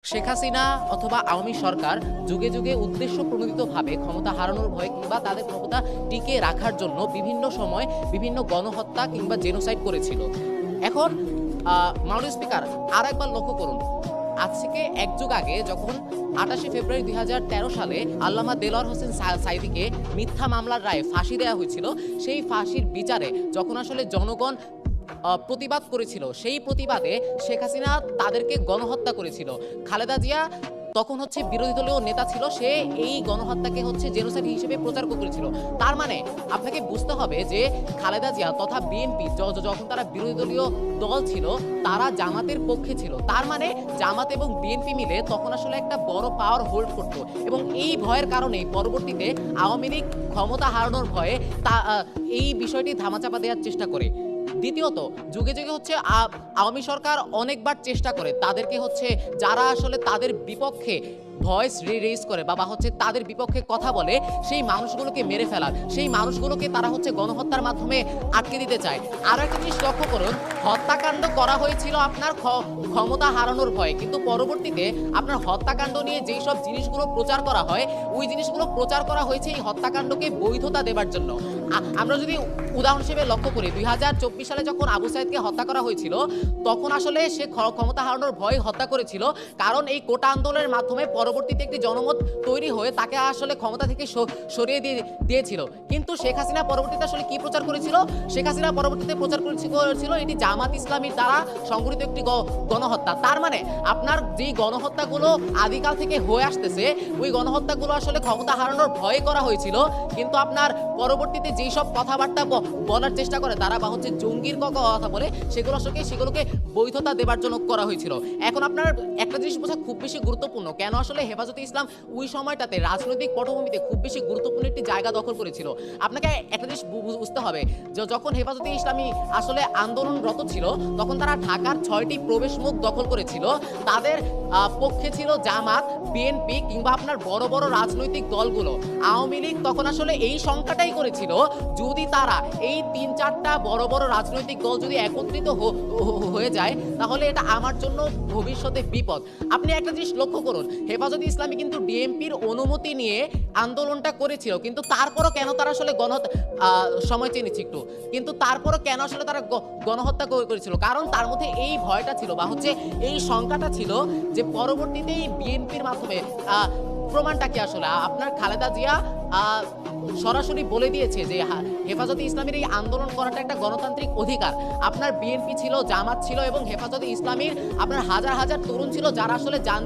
শেখ হাসিনা অথবা আওয়ামী সরকার যুগে যুগে উদ্দেশ্য প্রণোদিতভাবে ক্ষমতা হারানোর ভয় কিংবা তাদের ক্ষমতা টিকে রাখার জন্য বিভিন্ন সময় বিভিন্ন গণহত্যা কিংবা জেনোসাইড করেছিল। এখন মাননীয় স্পিকার আর একবার লক্ষ্য করুন, আজ থেকে এক যুগ আগে যখন 28 ফেব্রুয়ারি 2013 সালে আল্লামা দেলোয়ার হোসেন সাঈদীকে মিথ্যা মামলার রায়ে ফাঁসি দেওয়া হয়েছিল, সেই ফাঁসির বিচারে যখন আসলে জনগণ প্রতিবাদ করেছিল, সেই প্রতিবাদে শেখ হাসিনা তাদেরকে গণহত্যা করেছিল। খালেদা জিয়া তখন বিরোধী দলীয় নেতা ছিল, সে এই গণহত্যাকে জেনোসাইড হিসেবে প্রচার করেছিল। তার মানে আপনাকে বুঝতে হবে যে খালেদা জিয়া তথা বিএনপি যখন তারা বিরোধী দলীয় দল ছিল, তারা জামাতের পক্ষে ছিল। তার মানে জামাত এবং বিএনপি মিলে তখন আসলে একটা বড় পাওয়ার হোল্ড করত, এবং এই ভয়ের কারণেই পরবর্তীতে আওয়ামী লীগ ক্ষমতা হারানোর ভয়ে এই বিষয়টি ধামাচাপা দেওয়ার চেষ্টা করে। দ্বিতীয়ত, যুগে যুগে আওয়ামী সরকার অনেকবার চেষ্টা করে তাদেরকে যারা আসলে তাদের বিপক্ষে ভয়েস রেইজ করে বা তাদের বিপক্ষে কথা বলে, সেই মানুষগুলোকে মেরে ফেলার, সেই মানুষগুলোকে তারা গণহত্যার মাধ্যমে আটকে দিতে চায়। আরো একটা জিনিস লক্ষ্য করুন, হত্যাকাণ্ড করা হয়েছিল আপনার ক্ষমতা হারানোর ভয়ে, কিন্তু পরবর্তীতে আপনার হত্যাকাণ্ড নিয়ে যেই সব জিনিসগুলো প্রচার করা হয়, ওই জিনিসগুলো প্রচার করা হয়েছে এই হত্যাকাণ্ডকে বৈধতা দেবার জন্য। আমরা যদি উদাহরণ হিসেবে লক্ষ্য করি, 2024 সালে যখন আবু সাইদকে হত্যা করা হয়েছিল, তখন আসলে সে ক্ষমতা হারানোর ভয়ে হত্যা করেছিল, কারণ এই কোটা আন্দোলনের মাধ্যমে পরবর্তীতে একটি জনমত তৈরি হয়ে তাকে আসলে ক্ষমতা থেকে সরিয়ে দিয়েছিল। কিন্তু শেখ হাসিনা পরবর্তীতে আসলে কি প্রচার করেছিল? শেখ হাসিনা পরবর্তীতে প্রচার করেছিল এটি জামাত ইসলামীর দ্বারা সংগঠিত একটি গণহত্যা। তার মানে আপনার যেই গণহত্যাগুলো আদিকাল থেকে হয়ে আসতেছে, ওই গণহত্যাগুলো আসলে ক্ষমতা হারানোর ভয়ে করা হয়েছিল, কিন্তু আপনার পরবর্তীতে যেই সব কথাবার্তা বলার চেষ্টা করে তারা বা জঙ্গির কথা বলে, সেগুলোকে বৈধতা দেবার জন্য করা হয়েছিল। এখন আপনার একটা জিনিস বোঝা খুব বেশি গুরুত্বপূর্ণ, কেন আসলে হেফাজতে ইসলাম ওই সময়টাতে রাজনৈতিক পটভূমিতে খুব বেশি গুরুত্বপূর্ণ একটি জায়গা দখল করেছিল। আপনাকে একটা জিনিস বুঝতে হবে যে যখন হেফাজতে ইসলামী আসলে আন্দোলনরত ছিল, তখন তারা ঢাকার 6টি প্রবেশ মুখ দখল করেছিল। তাদের পক্ষে ছিল জামাত, বিএনপি কিংবা আপনার বড় বড় রাজনৈতিক দলগুলো। আওয়ামী লীগ তখন আসলে এই সংখ্যাটাই করেছিল, যদি তারা এই 3-4টা বড় বড় রাজনৈতিক দল যদি একত্রিত হয়ে যায়, তাহলে এটা আমার জন্য ভবিষ্যতে বিপদ। আপনি একটা জিনিস লক্ষ্য করুন, হেফাজতে ইসলামী কিন্তু ডিএমপির অনুমতি নিয়ে আন্দোলনটা করেছিল, কিন্তু তারপরও কেন তারা আসলে সময় চেয়ে নিচ্ছে একটু, কিন্তু তারপরও কেন আসলে তারা গণহত্যা করেছিল? কারণ তার মধ্যে এই ভয়টা ছিল বা এই সংখ্যাটা ছিল যে পরবর্তীতে এই বিএনপির মাধ্যমে প্রমাণটা কি আসলে আপনার খালেদা জিয়া সরাসরি বলে দিয়েছে যে হেফাজতে ইসলামের এই আন্দোলন করাটা একটা গণতান্ত্রিক অধিকার। আপনার বিএনপি ছিল, জামাত ছিল এবং হেফাজতে ইসলামীর আপনার হাজার হাজার তরুণ ছিল যারা আসলে জান